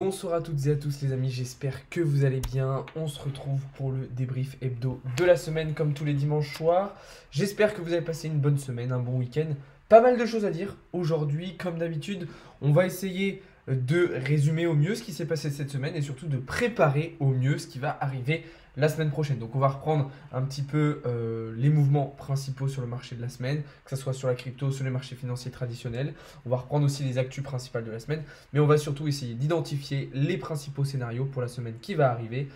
Bonsoir à toutes et à tous les amis, j'espère que vous allez bien. On se retrouve pour le débrief hebdo de la semaine comme tous les dimanches soirs. J'espère que vous avez passé une bonne semaine, un bon week-end. Pas mal de choses à dire aujourd'hui, comme d'habitude. On va essayer de résumer au mieux ce qui s'est passé cette semaine et surtout de préparer au mieux ce qui va arriver la semaine prochaine. Donc on va reprendre un petit peu les mouvements principaux sur le marché de la semaine, que ce soit sur la crypto, sur les marchés financiers traditionnels. On va reprendre aussi les actus principales de la semaine. Mais on va surtout essayer d'identifier les principaux scénarios pour la semaine qui va arriver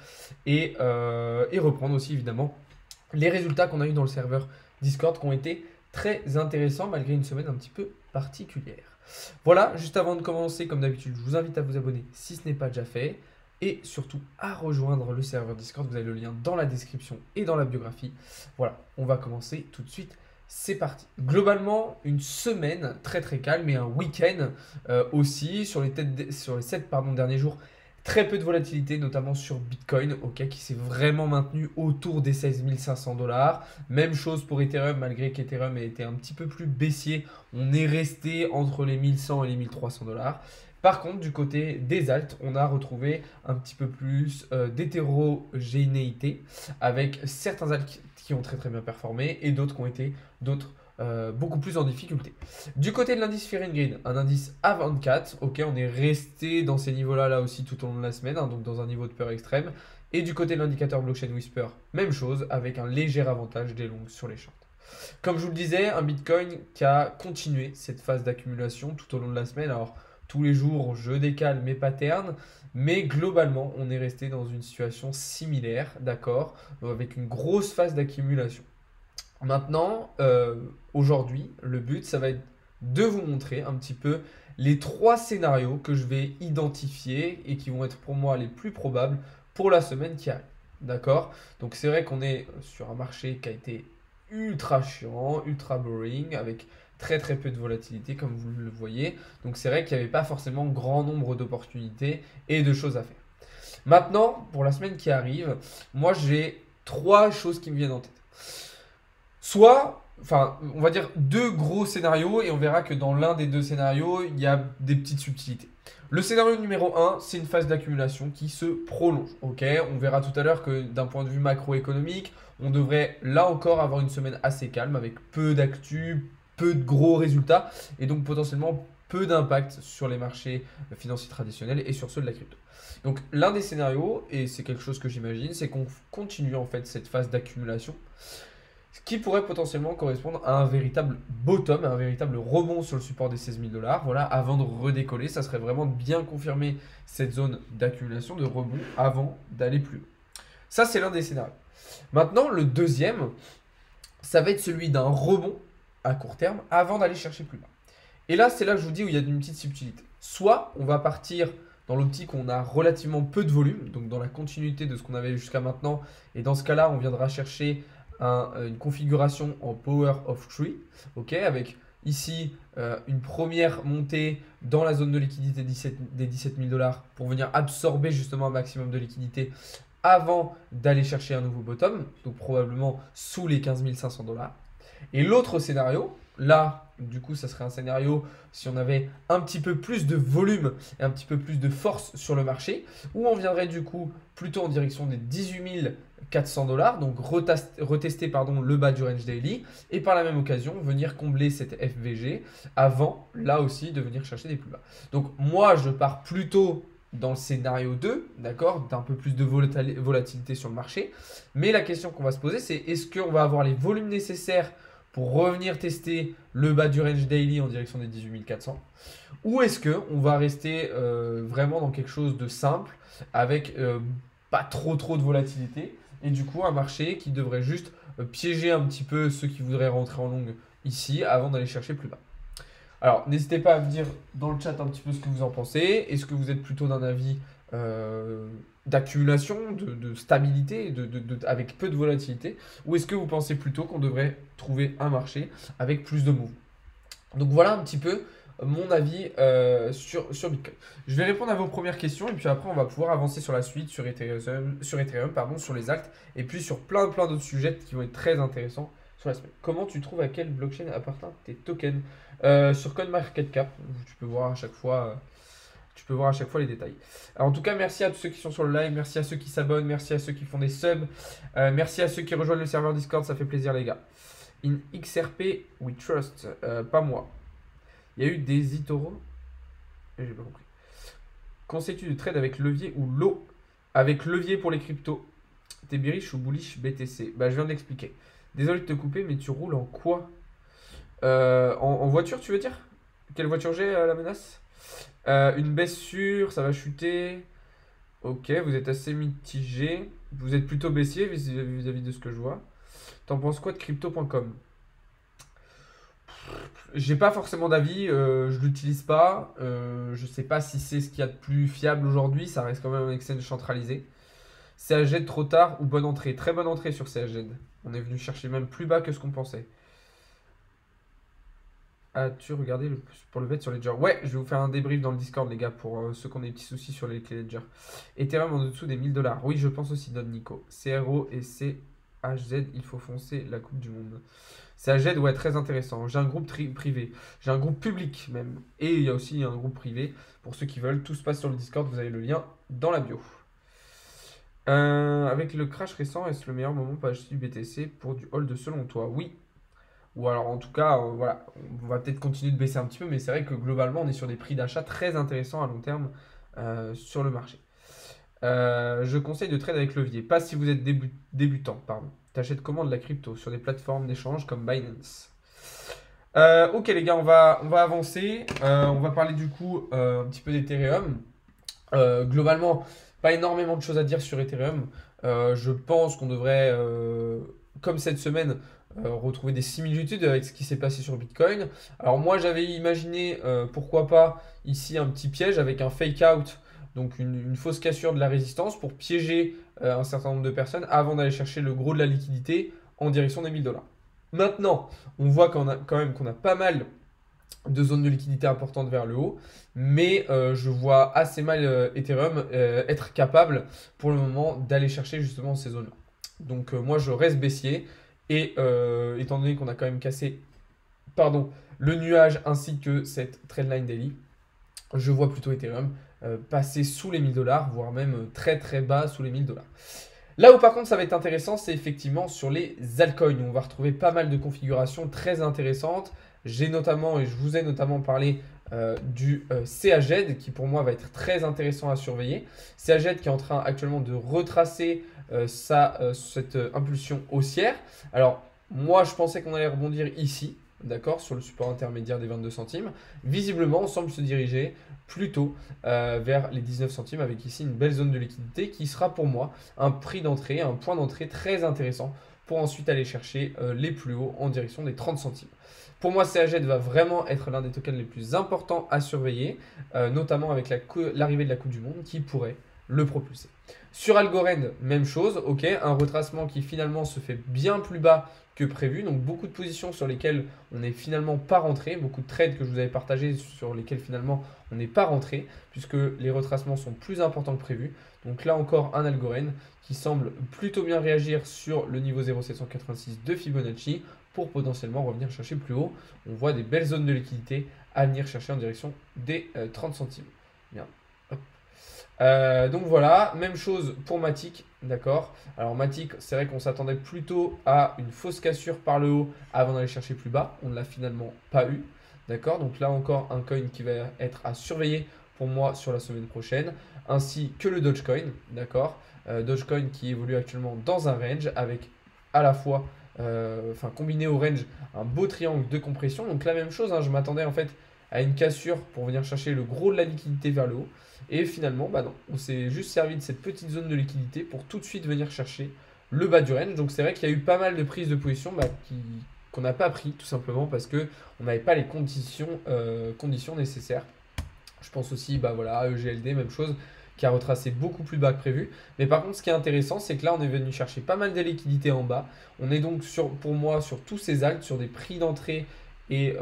et reprendre aussi évidemment les résultats qu'on a eu dans le serveur Discord qui ont été très intéressants malgré une semaine un petit peu particulière. Voilà, juste avant de commencer, comme d'habitude, je vous invite à vous abonner si ce n'est pas déjà fait et surtout à rejoindre le serveur Discord. Vous avez le lien dans la description et dans la biographie. Voilà, on va commencer tout de suite. C'est parti. Globalement, une semaine très très calme et un week-end aussi. Sur les 7 derniers jours, très peu de volatilité, notamment sur Bitcoin, qui s'est vraiment maintenu autour des 16 500 $. Même chose pour Ethereum, malgré qu'Ethereum ait été un petit peu plus baissier. On est resté entre les 1100 et les 1300 $. Par contre, du côté des alts, on a retrouvé un petit peu plus d'hétérogénéité avec certains alts qui ont très très bien performé et d'autres qui ont été beaucoup plus en difficulté. Du côté de l'indice Fear and Greed, un indice A24, on est resté dans ces niveaux-là là aussi tout au long de la semaine, donc dans un niveau de peur extrême. Et du côté de l'indicateur Blockchain Whisper, même chose, avec un léger avantage des longues sur les shorts. Comme je vous le disais, un Bitcoin qui a continué cette phase d'accumulation tout au long de la semaine. Alors, tous les jours, je décale mes patterns, mais globalement, on est resté dans une situation similaire, d'accord, avec une grosse phase d'accumulation. Maintenant, aujourd'hui, le but, ça va être de vous montrer un petit peu les 3 scénarios que je vais identifier et qui vont être pour moi les plus probables pour la semaine qui arrive. D'accord? Donc c'est vrai qu'on est sur un marché qui a été ultra chiant, ultra boring, avec très très peu de volatilité comme vous le voyez. Donc c'est vrai qu'il n'y avait pas forcément grand nombre d'opportunités et de choses à faire. Maintenant, pour la semaine qui arrive, moi j'ai 3 choses qui me viennent en tête. On va dire 2 gros scénarios et on verra que dans l'un des 2 scénarios, il y a des petites subtilités. Le scénario numéro 1, c'est une phase d'accumulation qui se prolonge. On verra tout à l'heure que d'un point de vue macroéconomique, on devrait là encore avoir une semaine assez calme avec peu d'actu, peu de gros résultats et donc potentiellement peu d'impact sur les marchés financiers traditionnels et sur ceux de la crypto. Donc l'un des scénarios, et c'est quelque chose que j'imagine, c'est qu'on continue en fait cette phase d'accumulation, ce qui pourrait potentiellement correspondre à un véritable bottom, un véritable rebond sur le support des 16 000 $. Voilà, avant de redécoller, ça serait vraiment de bien confirmer cette zone d'accumulation, de rebond, avant d'aller plus haut. Ça, c'est l'un des scénarios. Maintenant, le deuxième, ça va être celui d'un rebond à court terme avant d'aller chercher plus bas. Et là, c'est là que je vous dis où il y a une petite subtilité. Soit on va partir dans l'optique où on a relativement peu de volume, donc dans la continuité de ce qu'on avait jusqu'à maintenant, et dans ce cas-là, on viendra chercher une configuration en Power of 3, avec ici une première montée dans la zone de liquidité des 17 000 $ pour venir absorber justement un maximum de liquidité avant d'aller chercher un nouveau bottom, donc probablement sous les 15 500 $. Et l'autre scénario, là, du coup, ça serait un scénario si on avait un petit peu plus de volume et un petit peu plus de force sur le marché, où on viendrait du coup plutôt en direction des 18 400 $, donc retester le bas du range daily, et par la même occasion venir combler cette FVG avant, là aussi, de venir chercher des plus bas. Donc moi, je pars plutôt dans le scénario 2, d'accord, d'un peu plus de volatilité sur le marché, mais la question qu'on va se poser, c'est est-ce qu'on va avoir les volumes nécessaires pour revenir tester le bas du range daily en direction des 18 400, ou est-ce qu'on va rester vraiment dans quelque chose de simple avec pas trop de volatilité et du coup un marché qui devrait juste piéger un petit peu ceux qui voudraient rentrer en longue ici avant d'aller chercher plus bas. Alors n'hésitez pas à me dire dans le chat un petit peu ce que vous en pensez. Est-ce que vous êtes plutôt d'un avis d'accumulation, de stabilité, avec peu de volatilité, ou est-ce que vous pensez plutôt qu'on devrait trouver un marché avec plus de mouvements? Donc voilà un petit peu mon avis sur Bitcoin. Je vais répondre à vos premières questions et puis après on va pouvoir avancer sur la suite, sur Ethereum, sur les alts et puis sur plein d'autres sujets qui vont être très intéressants sur la semaine. Comment tu trouves à quelle blockchain appartiennent tes tokens? Sur CoinMarketCap, tu peux voir à chaque fois Tu peux voir à chaque fois les détails. Alors, en tout cas, merci à tous ceux qui sont sur le live, merci à ceux qui s'abonnent, merci à ceux qui font des subs, merci à ceux qui rejoignent le serveur Discord, ça fait plaisir les gars. In XRP, we trust. Pas moi. Il y a eu des Itoro. J'ai pas compris. Conseilles-tu de trade avec levier ou lot? Avec levier pour les cryptos. T'es bearish ou bullish BTC? Bah, je viens de l'expliquer. Désolé de te couper, mais tu roules en quoi? En voiture, tu veux dire? Quelle voiture j'ai, la menace? Une baisse sûre, ça va chuter. Ok, vous êtes assez mitigé. Vous êtes plutôt baissier vis-à-vis de ce que je vois. T'en penses quoi de crypto.com? J'ai pas forcément d'avis, je l'utilise pas. Je sais pas si c'est ce qu'il y a de plus fiable aujourd'hui. Ça reste quand même un exchange centralisé. CHZ trop tard ou bonne entrée? Très bonne entrée sur CHZ. On est venu chercher même plus bas que ce qu'on pensait. As-tu regardé pour le bet sur Ledger? Ouais, je vais vous faire un débrief dans le Discord, les gars, pour ceux qui ont des petits soucis sur les clés Ledger. Ethereum en dessous des 1000 $. Oui, je pense aussi, Don Nico. CRO et CHZ, il faut foncer la Coupe du Monde. CHZ, ouais, très intéressant. J'ai un groupe privé. J'ai un groupe public même. Et il y a aussi un groupe privé. Pour ceux qui veulent, tout se passe sur le Discord. Vous avez le lien dans la bio. Avec le crash récent, est-ce le meilleur moment pour acheter du BTC pour du hold selon toi? Oui. Ou alors en tout cas, voilà, on va peut-être continuer de baisser un petit peu, mais c'est vrai que globalement, on est sur des prix d'achat très intéressants à long terme sur le marché. Je conseille de trade avec levier, pas si vous êtes débutant, pardon. T'achètes comment de la crypto? Sur des plateformes d'échange comme Binance. Ok les gars, on va avancer. On va parler du coup un petit peu d'Ethereum. Globalement, pas énormément de choses à dire sur Ethereum. Je pense qu'on devrait, comme cette semaine, retrouver des similitudes avec ce qui s'est passé sur Bitcoin. Alors moi j'avais imaginé, pourquoi pas, ici un petit piège avec un fake out, donc une fausse cassure de la résistance pour piéger un certain nombre de personnes avant d'aller chercher le gros de la liquidité en direction des 1000 $. Maintenant, on voit qu'on a pas mal de zones de liquidité importantes vers le haut, mais je vois assez mal Ethereum être capable pour le moment d'aller chercher justement ces zones-là. Donc moi je reste baissier et étant donné qu'on a quand même cassé le nuage ainsi que cette trendline daily, je vois plutôt Ethereum passer sous les 1000 $, voire même très très bas sous les 1000 $. Là où par contre ça va être intéressant, c'est effectivement sur les altcoins. On va retrouver pas mal de configurations très intéressantes. J'ai notamment, et je vous ai notamment parlé du CAZ qui pour moi va être très intéressant à surveiller. CAZ qui est en train actuellement de retracer cette impulsion haussière. Alors moi je pensais qu'on allait rebondir ici, d'accord, sur le support intermédiaire des 22 centimes. Visiblement on semble se diriger plutôt vers les 19 centimes avec ici une belle zone de liquidité qui sera pour moi un prix d'entrée, un point d'entrée très intéressant pour ensuite aller chercher les plus hauts en direction des 30 centimes. Pour moi, CAZ va vraiment être l'un des tokens les plus importants à surveiller, notamment avec l'arrivée de la Coupe du Monde qui pourrait le propulser. Sur Algorand, même chose, ok, un retracement qui finalement se fait bien plus bas que prévu, donc beaucoup de positions sur lesquelles on n'est finalement pas rentré, beaucoup de trades que je vous avais partagés sur lesquels finalement on n'est pas rentré, puisque les retracements sont plus importants que prévu. Donc là encore un Algorand qui semble plutôt bien réagir sur le niveau 0,786 de Fibonacci pour potentiellement revenir chercher plus haut. On voit des belles zones de liquidité à venir chercher en direction des 30 centimes. Bien. Donc voilà, même chose pour Matic, d'accord. Alors Matic, c'est vrai qu'on s'attendait plutôt à une fausse cassure par le haut avant d'aller chercher plus bas. On ne l'a finalement pas eu, d'accord. Donc là encore un coin qui va être à surveiller pour moi sur la semaine prochaine, ainsi que le Dogecoin, d'accord. Dogecoin qui évolue actuellement dans un range avec à la fois, combiné au range, un beau triangle de compression. Donc la même chose, hein, je m'attendais en fait à une cassure pour venir chercher le gros de la liquidité vers le haut. Et finalement, bah non, on s'est juste servi de cette petite zone de liquidité pour tout de suite venir chercher le bas du range. Donc c'est vrai qu'il y a eu pas mal de prises de position qu'on n'a pas pris tout simplement parce qu'on n'avait pas les conditions nécessaires. Je pense aussi à EGLD, même chose, qui a retracé beaucoup plus bas que prévu. Mais par contre, ce qui est intéressant, c'est que là, on est venu chercher pas mal de liquidités en bas. On est donc, pour moi, sur tous ces alts, sur des prix d'entrée et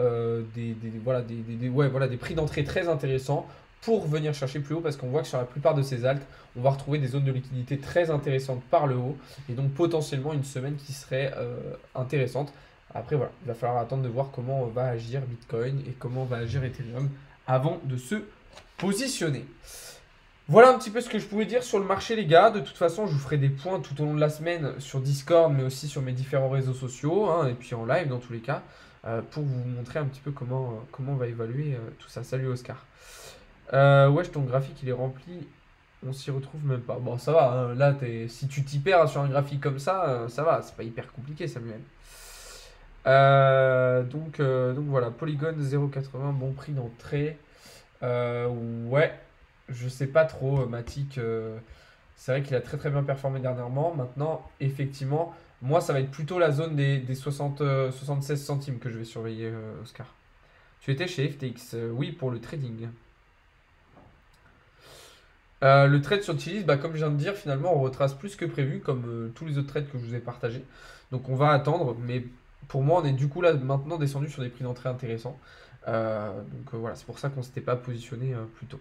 des prix d'entrée très intéressants pour venir chercher plus haut parce qu'on voit que sur la plupart de ces alts, on va retrouver des zones de liquidité très intéressantes par le haut et donc potentiellement une semaine qui serait intéressante. Après, il va falloir attendre de voir comment va agir Bitcoin et comment va agir Ethereum avant de se positionné. Voilà un petit peu ce que je pouvais dire sur le marché, les gars. De toute façon, je vous ferai des points tout au long de la semaine sur Discord, mais aussi sur mes différents réseaux sociaux, hein, et puis en live dans tous les cas, pour vous montrer un petit peu comment on va évaluer tout ça. Salut Oscar. Wesh, ton graphique il est rempli. On s'y retrouve même pas. Bon, ça va, hein, là, si tu t'y perds sur un graphique comme ça va. C'est pas hyper compliqué, Samuel. Donc voilà, Polygon 0,80, bon prix d'entrée. Ouais, je sais pas trop, Matic. C'est vrai qu'il a très très bien performé dernièrement. Maintenant, effectivement, moi, ça va être plutôt la zone des 60, 76 centimes que je vais surveiller, Oscar. Tu étais chez FTX, oui, pour le trading. Le trade sur Chiliz, bah, comme je viens de dire, finalement, on retrace plus que prévu, comme tous les autres trades que je vous ai partagés. Donc on va attendre, mais pour moi, on est du coup là maintenant descendu sur des prix d'entrée intéressants. Voilà, c'est pour ça qu'on ne s'était pas positionné plus tôt.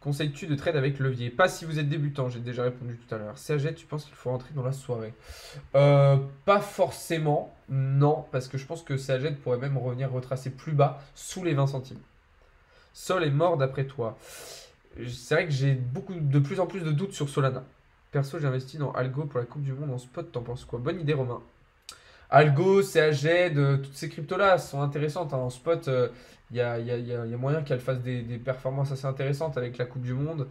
Conseilles-tu de trade avec levier? Pas si vous êtes débutant, j'ai déjà répondu tout à l'heure. CAG, tu penses qu'il faut rentrer dans la soirée? Pas forcément, non, parce que je pense que CAG pourrait même revenir retracer plus bas, sous les 20 centimes. Sol est mort d'après toi. C'est vrai que j'ai de plus en plus de doutes sur Solana. Perso, j'ai investi dans Algo pour la Coupe du Monde en spot. T'en penses quoi? Bonne idée, Romain. Algo, CAG, toutes ces cryptos-là sont intéressantes, hein. En spot, il y a moyen qu'elles fassent des performances assez intéressantes avec la Coupe du Monde.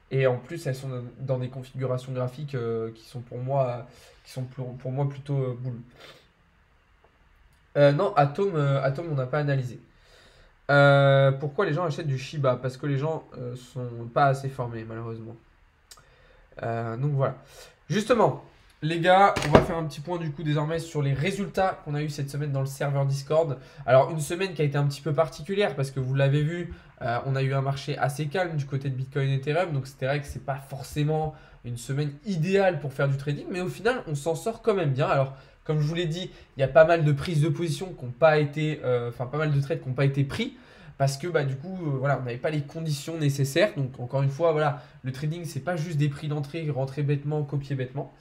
Et en plus, elles sont dans des configurations graphiques qui sont pour moi, plutôt boule. Non, Atom, on n'a pas analysé. Pourquoi les gens achètent du Shiba? Parce que les gens sont pas assez formés, malheureusement. Donc voilà. Justement, les gars, on va faire un petit point du coup désormais sur les résultats qu'on a eu cette semaine dans le serveur Discord. Alors une semaine qui a été un petit peu particulière parce que vous l'avez vu, on a eu un marché assez calme du côté de Bitcoin et Ethereum. Donc c'était vrai que c'est pas forcément une semaine idéale pour faire du trading, mais au final on s'en sort quand même bien. Alors comme je vous l'ai dit, il y a pas mal de prises de position qui n'ont pas été, pas mal de trades qui n'ont pas été pris. Parce que du coup, voilà, on n'avait pas les conditions nécessaires. Donc encore une fois, voilà, le trading, c'est pas juste des prix d'entrée, rentrer bêtement, copier bêtement.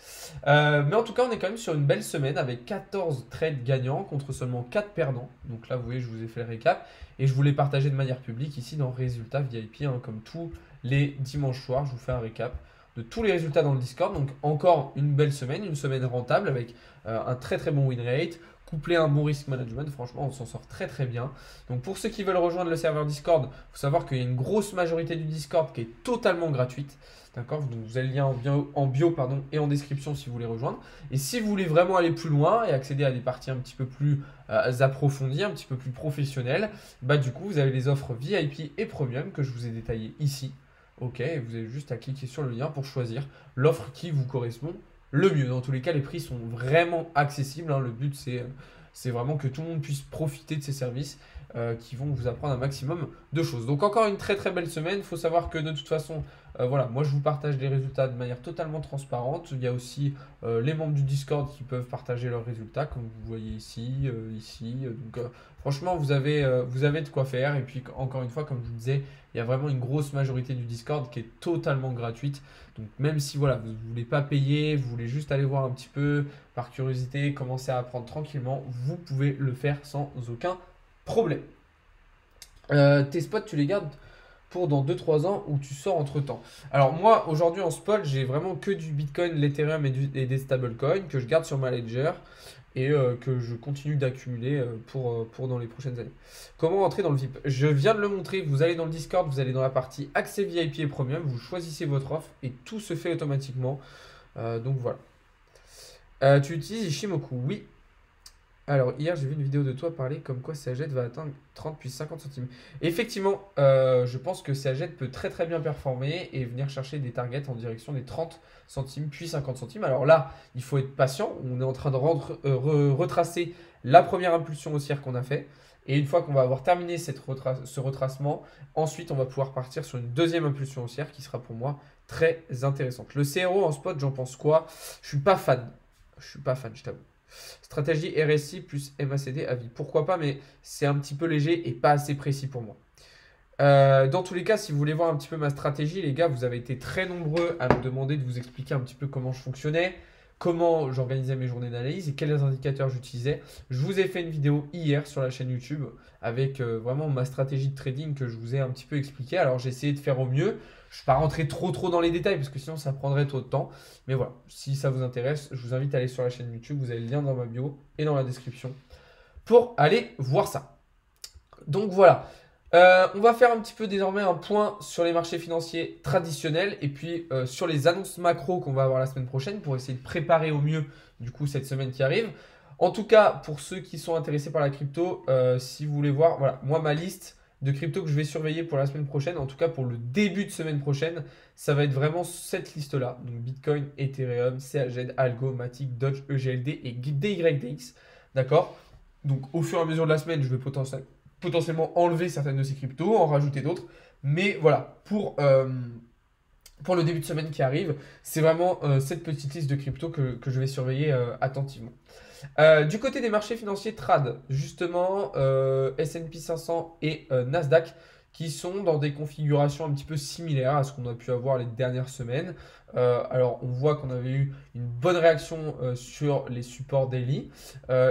Mais en tout cas, on est quand même sur une belle semaine avec 14 trades gagnants contre seulement 4 perdants. Donc là, vous voyez, je vous ai fait le récap. Et je vous l'ai partagé de manière publique ici dans Résultats VIP, hein, comme tous les dimanches soirs. Je vous fais un récap de tous les résultats dans le Discord. Donc encore une belle semaine, une semaine rentable avec un très très bon win rate. Couplé à un bon risk management, franchement, on s'en sort très très bien. Donc pour ceux qui veulent rejoindre le serveur Discord, il faut savoir qu'il y a une grosse majorité du Discord qui est totalement gratuite. D'accord? Donc vous avez le lien en bio et en description si vous voulez rejoindre. Et si vous voulez vraiment aller plus loin et accéder à des parties un petit peu plus approfondies, un petit peu plus professionnelles, du coup vous avez les offres VIP et Premium que je vous ai détaillées ici. Ok, et vous avez juste à cliquer sur le lien pour choisir l'offre qui vous correspond le mieux. Dans tous les cas, les prix sont vraiment accessibles, hein. Le but, c'est vraiment que tout le monde puisse profiter de ces services qui vont vous apprendre un maximum de choses. Donc encore une très très belle semaine. Il faut savoir que de toute façon, voilà, moi je vous partage les résultats de manière totalement transparente. Il y a aussi les membres du Discord qui peuvent partager leurs résultats, comme vous voyez ici, ici. Donc franchement, vous avez de quoi faire. Et puis encore une fois, comme je vous disais, il y a vraiment une grosse majorité du Discord qui est totalement gratuite. Donc même si voilà, vous ne voulez pas payer, vous voulez juste aller voir un petit peu par curiosité, commencer à apprendre tranquillement, vous pouvez le faire sans aucun problème. Tes spots, tu les gardes pour dans 2-3 ans où tu sors entre temps. Alors moi, aujourd'hui en spot, j'ai vraiment que du Bitcoin, l'Ethereum et des stablecoins que je garde sur ma ledger et que je continue d'accumuler pour dans les prochaines années. Comment entrer dans le VIP? Je viens de le montrer, vous allez dans le Discord, vous allez dans la partie accès VIP et Premium, vous choisissez votre offre et tout se fait automatiquement. Donc voilà. Tu utilises Ishimoku? Oui. Alors, hier, j'ai vu une vidéo de toi parler comme quoi CAGED va atteindre 30 puis 50 centimes. Effectivement, je pense que CAGED peut très très bien performer et venir chercher des targets en direction des 30 centimes puis 50 centimes. Alors là, il faut être patient. On est en train de retracer la première impulsion haussière qu'on a fait. Et une fois qu'on va avoir terminé ce retracement, ensuite, on va pouvoir partir sur une deuxième impulsion haussière qui sera pour moi très intéressante. Le CRO en spot, j'en pense quoi? Je suis pas fan. Je suis pas fan, je t'avoue. Stratégie RSI plus MACD à vie. Pourquoi pas, mais c'est un petit peu léger et pas assez précis pour moi. Dans tous les cas, si vous voulez voir un petit peu ma stratégie, les gars, vous avez été très nombreux à me demander de vous expliquer un petit peu comment je fonctionnais, comment j'organisais mes journées d'analyse et quels indicateurs j'utilisais. Je vous ai fait une vidéo hier sur la chaîne YouTube avec vraiment ma stratégie de trading que je vous ai un petit peu expliqué. Alors j'ai essayé de faire au mieux. Je ne vais pas rentrer trop dans les détails parce que sinon ça prendrait trop de temps. Mais voilà, si ça vous intéresse, je vous invite à aller sur la chaîne YouTube. Vous avez le lien dans ma bio et dans la description pour aller voir ça. Donc voilà. On va faire un petit peu désormais un point sur les marchés financiers traditionnels et puis sur les annonces macro qu'on va avoir la semaine prochaine pour essayer de préparer au mieux du coup cette semaine qui arrive. En tout cas, pour ceux qui sont intéressés par la crypto, si vous voulez voir, voilà, moi ma liste de crypto que je vais surveiller pour la semaine prochaine, en tout cas pour le début de semaine prochaine, ça va être vraiment cette liste-là. Donc Bitcoin, Ethereum, CAZ, Algo, Matic, Doge, EGLD et DYDX. D'accord? Donc au fur et à mesure de la semaine, je vais potentiellement enlever certaines de ces cryptos, en rajouter d'autres. Mais voilà, pour le début de semaine qui arrive, c'est vraiment cette petite liste de cryptos que je vais surveiller attentivement. Du côté des marchés financiers trad, justement, S&P 500 et Nasdaq qui sont dans des configurations un petit peu similaires à ce qu'on a pu avoir les dernières semaines. Alors, on voit qu'on avait eu une bonne réaction sur les supports daily.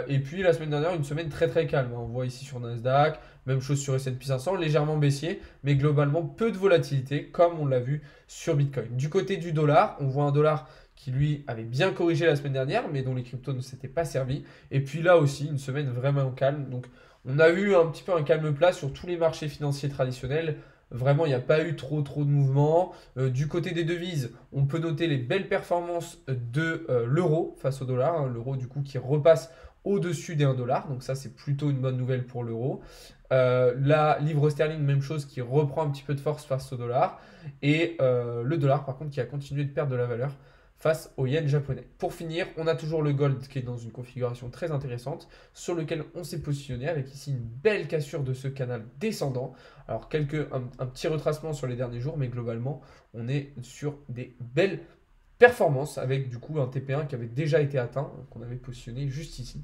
Et puis, la semaine dernière, une semaine très très calme. On voit ici sur Nasdaq, même chose sur S&P 500, légèrement baissier, mais globalement peu de volatilité, comme on l'a vu sur Bitcoin. Du côté du dollar, on voit un dollar qui lui avait bien corrigé la semaine dernière, mais dont les cryptos ne s'étaient pas servis. Et puis là aussi, une semaine vraiment calme. Donc, on a eu un petit peu un calme plat sur tous les marchés financiers traditionnels. Vraiment, il n'y a pas eu trop de mouvements. Du côté des devises, on peut noter les belles performances de l'euro face au dollar. Hein, l'euro, du coup, qui repasse au-dessus des 1 dollar. Donc ça, c'est plutôt une bonne nouvelle pour l'euro. La livre sterling, même chose, qui reprend un petit peu de force face au dollar. Et le dollar, par contre, qui a continué de perdre de la valeur face au yen japonais. Pour finir, on a toujours le gold qui est dans une configuration très intéressante sur lequel on s'est positionné avec ici une belle cassure de ce canal descendant. Alors un petit retracement sur les derniers jours, mais globalement on est sur des belles performances avec du coup un TP1 qui avait déjà été atteint, qu'on avait positionné juste ici.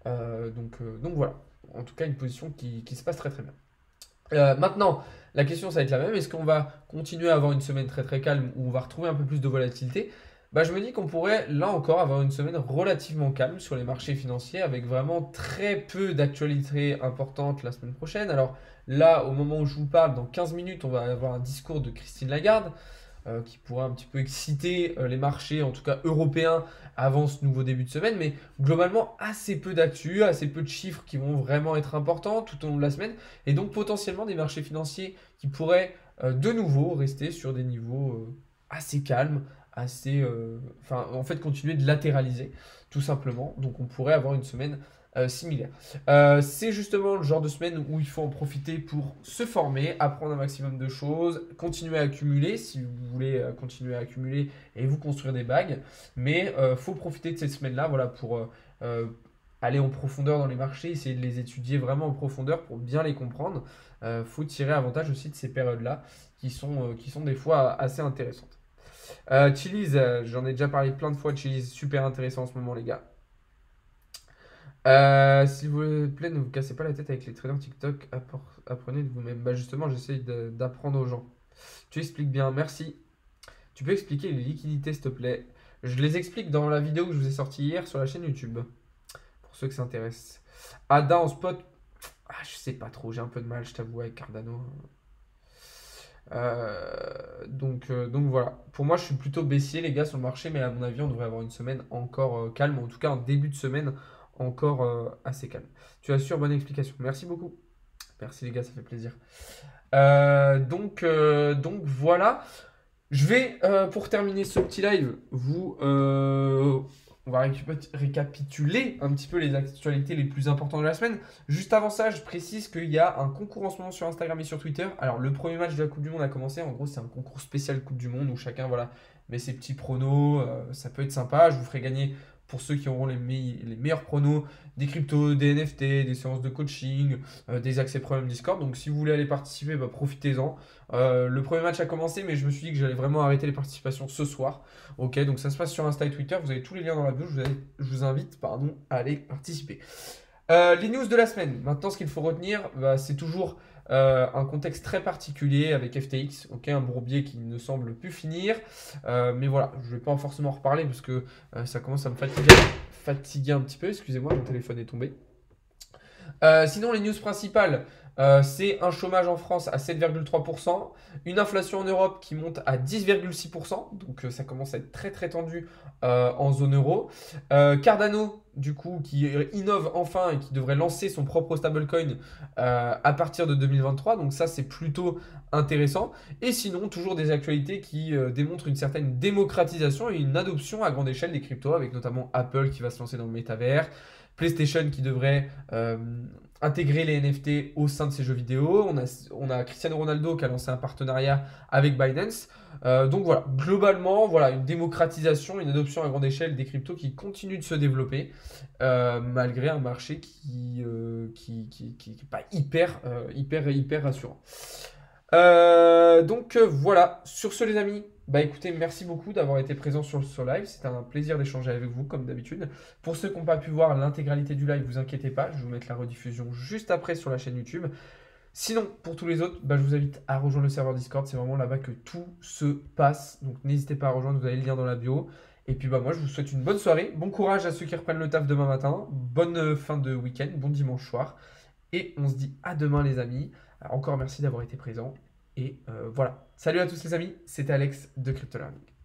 Donc voilà, en tout cas une position qui se passe très bien. Maintenant, la question ça va être la même, est-ce qu'on va continuer à avoir une semaine très très calme où on va retrouver un peu plus de volatilité? Je me dis qu'on pourrait là encore avoir une semaine relativement calme sur les marchés financiers avec vraiment très peu d'actualités importantes la semaine prochaine. Alors là, au moment où je vous parle, dans 15 minutes, on va avoir un discours de Christine Lagarde qui pourrait un petit peu exciter les marchés, en tout cas européens, avant ce nouveau début de semaine. Mais globalement, assez peu d'actu, assez peu de chiffres qui vont vraiment être importants tout au long de la semaine. Et donc potentiellement des marchés financiers qui pourraient de nouveau rester sur des niveaux assez calmes, en fait continuer de latéraliser tout simplement. Donc on pourrait avoir une semaine similaire. C'est justement le genre de semaine où il faut en profiter pour se former, apprendre un maximum de choses, continuer à accumuler si vous voulez continuer à accumuler et vous construire des bagues. Mais faut profiter de cette semaine-là, voilà, pour aller en profondeur dans les marchés, essayer de les étudier vraiment en profondeur pour bien les comprendre. Faut tirer avantage aussi de ces périodes-là qui sont des fois assez intéressantes. Chili's, j'en ai déjà parlé plein de fois de Chili's, super intéressant en ce moment les gars. S'il vous plaît, ne vous cassez pas la tête avec les traders TikTok, apprenez de vous-même. Justement, j'essaie d'apprendre aux gens. Tu expliques bien, merci. Tu peux expliquer les liquidités s'il te plaît? Je les explique dans la vidéo que je vous ai sortie hier sur la chaîne YouTube, pour ceux que ça intéresse. ADA en spot, je sais pas trop, j'ai un peu de mal, je t'avoue, avec Cardano. Donc voilà. Pour moi, je suis plutôt baissier, les gars, sur le marché, mais à mon avis, on devrait avoir une semaine encore calme, en tout cas un début de semaine encore assez calme. Tu assures, bonne explication. Merci beaucoup. Merci les gars, ça fait plaisir. Donc voilà. Je vais, pour terminer ce petit live, on va récapituler un petit peu les actualités les plus importantes de la semaine. Juste avant ça, je précise qu'il y a un concours en ce moment sur Instagram et sur Twitter. Alors, le premier match de la Coupe du Monde a commencé. En gros, c'est un concours spécial Coupe du Monde où chacun met ses petits pronos. Ça peut être sympa. Je vous ferai gagner, pour ceux qui auront les meilleurs pronos, des cryptos, des NFT, des séances de coaching, des accès premium Discord. Donc, si vous voulez aller participer, profitez-en. Le premier match a commencé, mais je me suis dit que j'allais vraiment arrêter les participations ce soir. Ok, donc ça se passe sur Insta et Twitter. Vous avez tous les liens dans la bio. Je vous invite à aller participer. Les news de la semaine. Maintenant, ce qu'il faut retenir, c'est toujours un contexte très particulier avec FTX, ok, un bourbier qui ne semble plus finir. Mais voilà, je ne vais pas forcément en reparler parce que ça commence à me fatiguer un petit peu. Excusez-moi, mon téléphone est tombé. Sinon, les news principales, c'est un chômage en France à 7,3%, une inflation en Europe qui monte à 10,6%, donc ça commence à être très très tendu en zone euro. Cardano, du coup, qui innove enfin et qui devrait lancer son propre stablecoin à partir de 2023, donc ça c'est plutôt intéressant. Et sinon, toujours des actualités qui démontrent une certaine démocratisation et une adoption à grande échelle des cryptos, avec notamment Apple qui va se lancer dans le métavers, PlayStation qui devrait intégrer les NFT au sein de ses jeux vidéo. On a Cristiano Ronaldo qui a lancé un partenariat avec Binance. Donc voilà, globalement, voilà, une démocratisation, une adoption à grande échelle des cryptos qui continue de se développer malgré un marché qui n'est pas hyper rassurant. Voilà, sur ce les amis, bah écoutez, merci beaucoup d'avoir été présent sur ce live, c'était un plaisir d'échanger avec vous comme d'habitude. Pour ceux qui n'ont pas pu voir l'intégralité du live, vous inquiétez pas, je vais vous mettre la rediffusion juste après sur la chaîne YouTube. Sinon, pour tous les autres, bah, je vous invite à rejoindre le serveur Discord, c'est vraiment là-bas que tout se passe, donc n'hésitez pas à rejoindre, vous avez le lien dans la bio. Et puis bah moi je vous souhaite une bonne soirée, bon courage à ceux qui reprennent le taf demain matin, bonne fin de week-end, bon dimanche soir. Et on se dit à demain les amis. Alors, encore merci d'avoir été présent. Et voilà. Salut à tous les amis, c'était Alex de Crypto Learning.